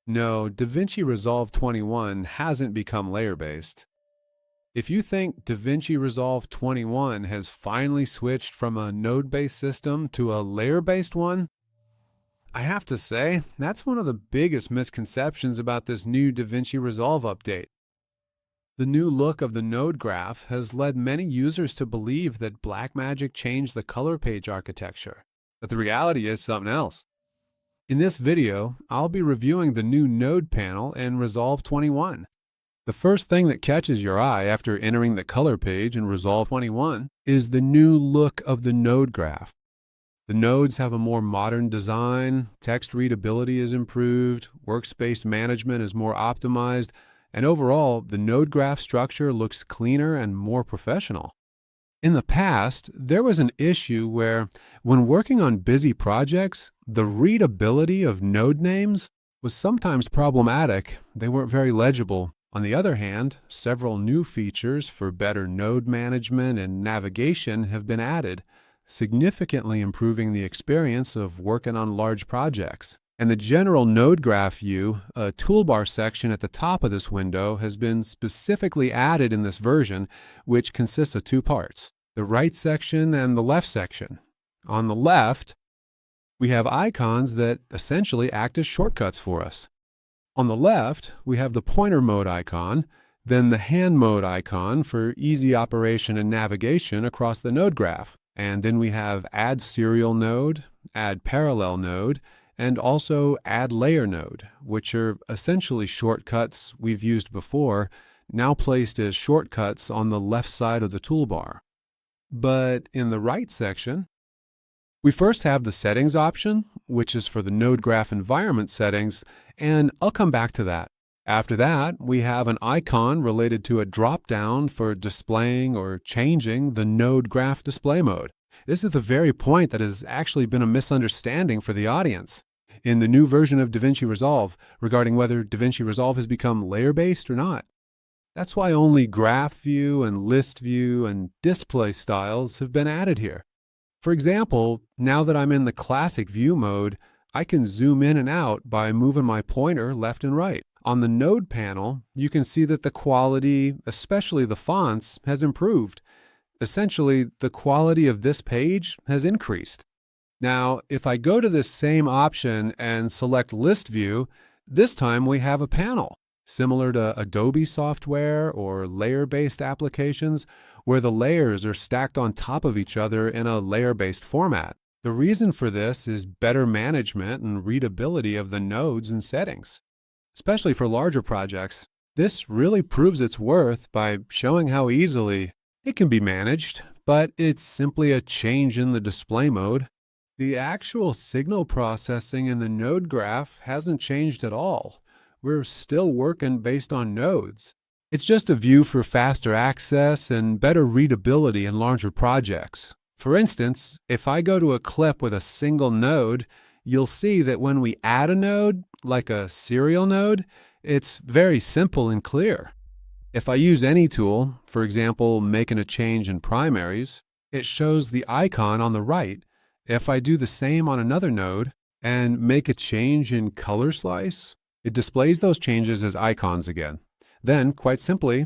No, DaVinci Resolve 21 hasn't become layer-based. If you think DaVinci Resolve 21 has finally switched from a node-based system to a layer-based one, I have to say, that's one of the biggest misconceptions about this new DaVinci Resolve update. The new look of the node graph has led many users to believe that Blackmagic changed the color page architecture, but the reality is something else. In this video, I'll be reviewing the new node panel in Resolve 21. The first thing that catches your eye after entering the color page in Resolve 21 is the new look of the node graph. The nodes have a more modern design, text readability is improved, workspace management is more optimized, and overall, the node graph structure looks cleaner and more professional. In the past, there was an issue where, when working on busy projects, the readability of node names was sometimes problematic. They weren't very legible. On the other hand, several new features for better node management and navigation have been added, significantly improving the experience of working on large projects. And the general node graph view, a toolbar section at the top of this window, has been specifically added in this version, which consists of two parts, the right section and the left section. On the left, we have icons that essentially act as shortcuts for us. On the left, we have the pointer mode icon, then the hand mode icon for easy operation and navigation across the node graph. And then we have add serial node, add parallel node, and also add layer node, which are essentially shortcuts we've used before, now placed as shortcuts on the left side of the toolbar. But in the right section, we first have the settings option, which is for the node graph environment settings, and I'll come back to that. After that, we have an icon related to a drop-down for displaying or changing the node graph display mode. This is the very point that has actually been a misunderstanding for the audience in the new version of DaVinci Resolve regarding whether DaVinci Resolve has become layer-based or not. That's why only graph view and list view and display styles have been added here. For example, now that I'm in the classic view mode, I can zoom in and out by moving my pointer left and right. On the node panel, you can see that the quality, especially the fonts, has improved. Essentially, the quality of this page has increased. Now, if I go to this same option and select List View, this time we have a panel, similar to Adobe software or layer-based applications, where the layers are stacked on top of each other in a layer-based format. The reason for this is better management and readability of the nodes and settings. Especially for larger projects, this really proves its worth by showing how easily it can be managed, but it's simply a change in the display mode. The actual signal processing in the node graph hasn't changed at all. We're still working based on nodes. It's just a view for faster access and better readability in larger projects. For instance, if I go to a clip with a single node, you'll see that when we add a node, like a serial node, it's very simple and clear. If I use any tool, for example, making a change in primaries, it shows the icon on the right. If I do the same on another node and make a change in color slice, it displays those changes as icons again. Then, quite simply,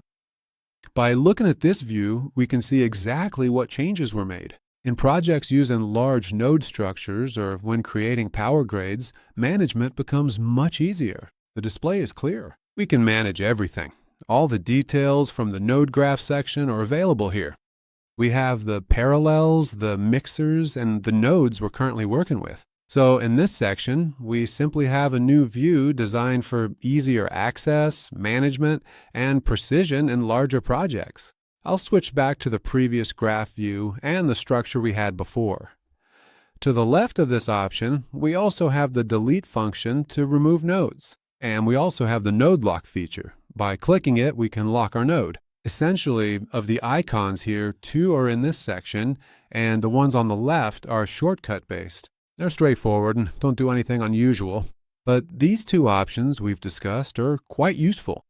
by looking at this view, we can see exactly what changes were made. In projects using large node structures or when creating PowerGrades, management becomes much easier. The display is clear. We can manage everything. All the details from the node graph section are available here. We have the parallels, the mixers, and the nodes we're currently working with. So in this section, we simply have a new view designed for easier access, management, and precision in larger projects. I'll switch back to the previous graph view and the structure we had before. To the left of this option, we also have the delete function to remove nodes. And we also have the node lock feature. By clicking it, we can lock our node. Essentially, of the icons here, 2 are in this section, and the ones on the left are shortcut-based. They're straightforward and don't do anything unusual. But these two options we've discussed are quite useful.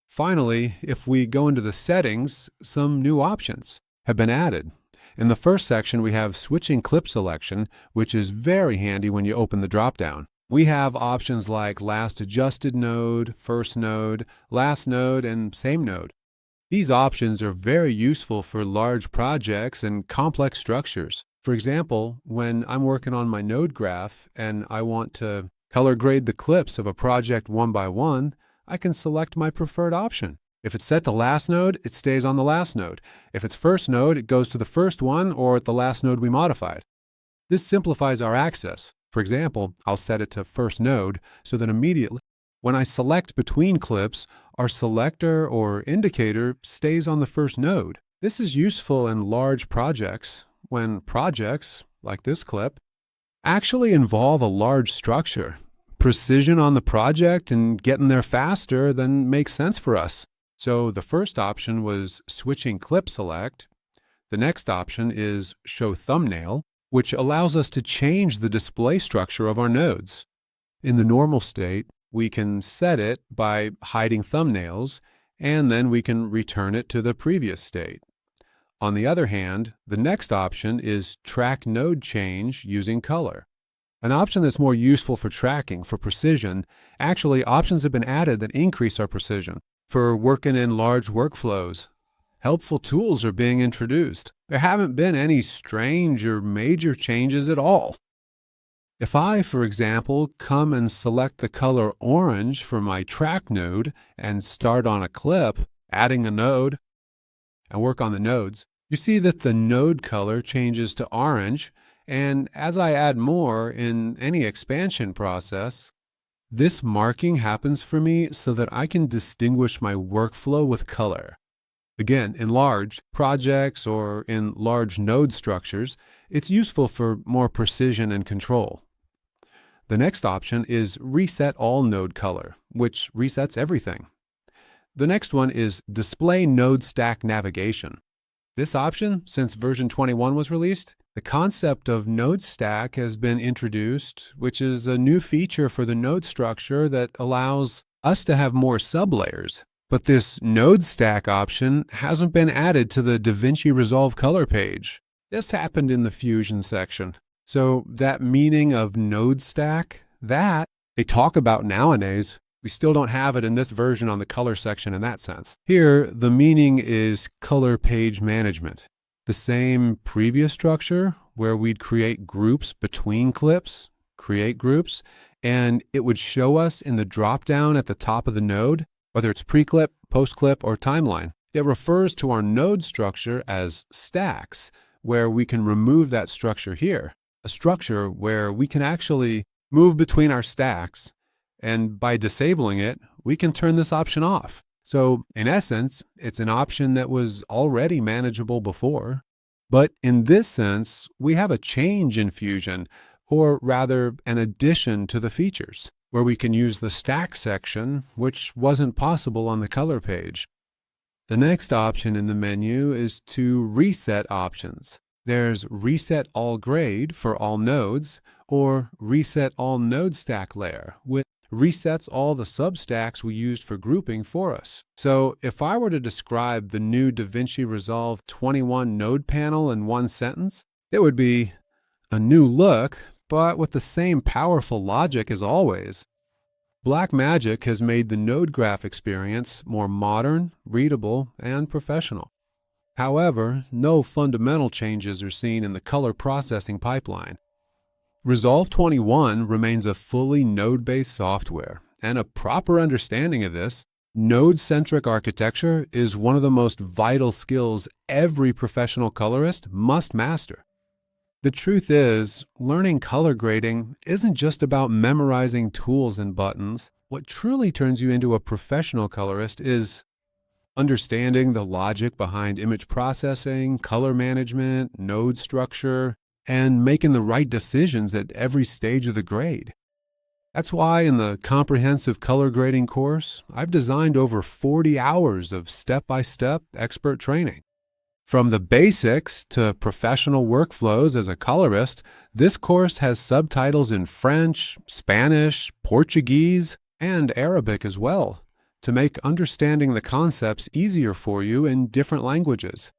Finally, if we go into the settings, some new options have been added. In the first section, we have switching clip selection, which is very handy when you open the dropdown. We have options like last adjusted node, first node, last node, and same node. These options are very useful for large projects and complex structures. For example, when I'm working on my node graph and I want to color grade the clips of a project one by one, I can select my preferred option. If it's set to last node, it stays on the last node. If it's first node, it goes to the first one or the last node we modified. This simplifies our access. For example, I'll set it to first node so that immediately when I select between clips, our selector or indicator stays on the first node. This is useful in large projects when projects, like this clip, actually involve a large structure. Precision on the project and getting there faster than makes sense for us. So the first option was switching clip select. The next option is show thumbnail, which allows us to change the display structure of our nodes. In the normal state, we can set it by hiding thumbnails, and then we can return it to the previous state. On the other hand, the next option is track node change using color. An option that's more useful for tracking, for precision. Actually, options have been added that increase our precision. For working in large workflows, helpful tools are being introduced. There haven't been any strange or major changes at all. If I, for example, come and select the color orange for my track node and start on a clip, adding a node, and work on the nodes, you see that the node color changes to orange, and as I add more in any expansion process, this marking happens for me so that I can distinguish my workflow with color. Again, in large projects or in large node structures, it's useful for more precision and control. The next option is Reset All Node Color, which resets everything. The next one is Display Node Stack Navigation. This option, since version 21 was released, the concept of node stack has been introduced, which is a new feature for the node structure that allows us to have more sublayers. But this node stack option hasn't been added to the DaVinci Resolve color page. This happened in the Fusion section. So that meaning of node stack, that they talk about nowadays, we still don't have it in this version on the color section in that sense. Here, the meaning is color page management. The same previous structure where we'd create groups between clips, create groups, and it would show us in the drop-down at the top of the node, whether it's pre-clip, post-clip, or timeline. It refers to our node structure as stacks, where we can remove that structure here. A structure where we can actually move between our stacks, and by disabling it, we can turn this option off. So in essence, it's an option that was already manageable before, but in this sense, we have a change in Fusion, or rather an addition to the features, where we can use the stack section, which wasn't possible on the color page. The next option in the menu is to reset options. There's Reset All Grade for all nodes, or Reset All Node Stack Layer, which resets all the substacks we used for grouping for us. So if I were to describe the new DaVinci Resolve 21 node panel in one sentence, it would be a new look, but with the same powerful logic as always. Blackmagic has made the node graph experience more modern, readable, and professional. However, no fundamental changes are seen in the color processing pipeline. Resolve 21 remains a fully node-based software, and a proper understanding of this, node-centric architecture is one of the most vital skills every professional colorist must master. The truth is, learning color grading isn't just about memorizing tools and buttons. What truly turns you into a professional colorist is understanding the logic behind image processing, color management, node structure, and making the right decisions at every stage of the grade. That's why in the comprehensive color grading course, I've designed over 40 hours of step-by-step expert training. From the basics to professional workflows as a colorist, this course has subtitles in French, Spanish, Portuguese, and Arabic as well, to make understanding the concepts easier for you in different languages.